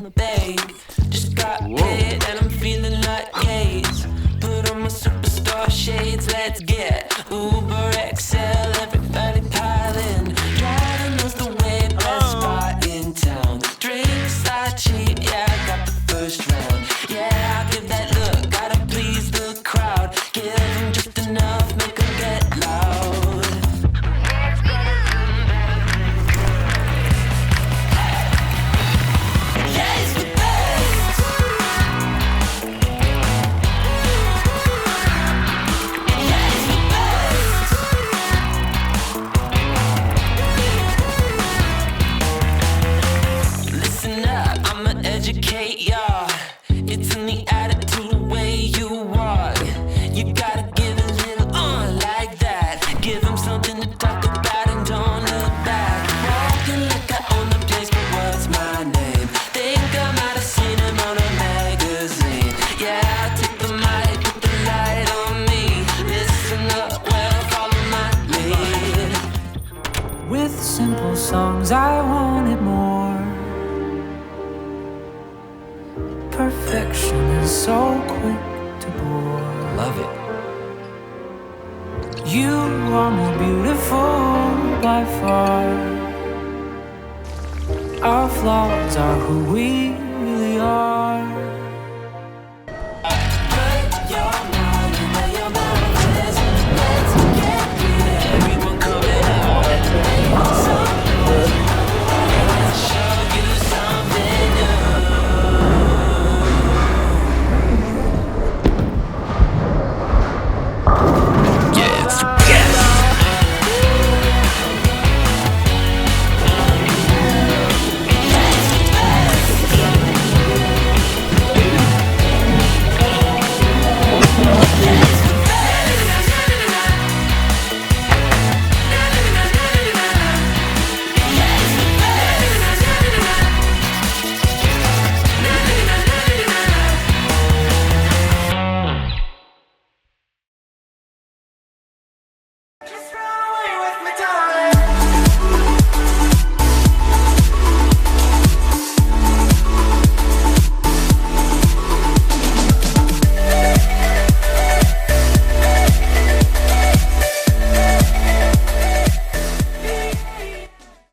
the bank. Just got paid and I'm feeling like gays. Put on my superstar shades, let's get Uber XL, everybody pile in. Driving was the way, best spot in town. Drinks I cheat, yeah, I got the first round. Yeah, I give that look, gotta please the crowd. Give them just enough, make them get loud. Yeah, it's the best. Yeah, it's the best. Listen up, I'ma educate y'all. It's in the attitude, the way you walk. You gotta give a little like that. Give them something to talk about and don't look back. Walking like I own the place, but what's my name? Think I might have seen him on a magazine. Yeah, I take the mic, put the light on me. Listen up, well, follow my lead. With simple songs I wanted more. Perfection is so quick to bore. Love it. You are more beautiful by far. Our flaws are who we really are.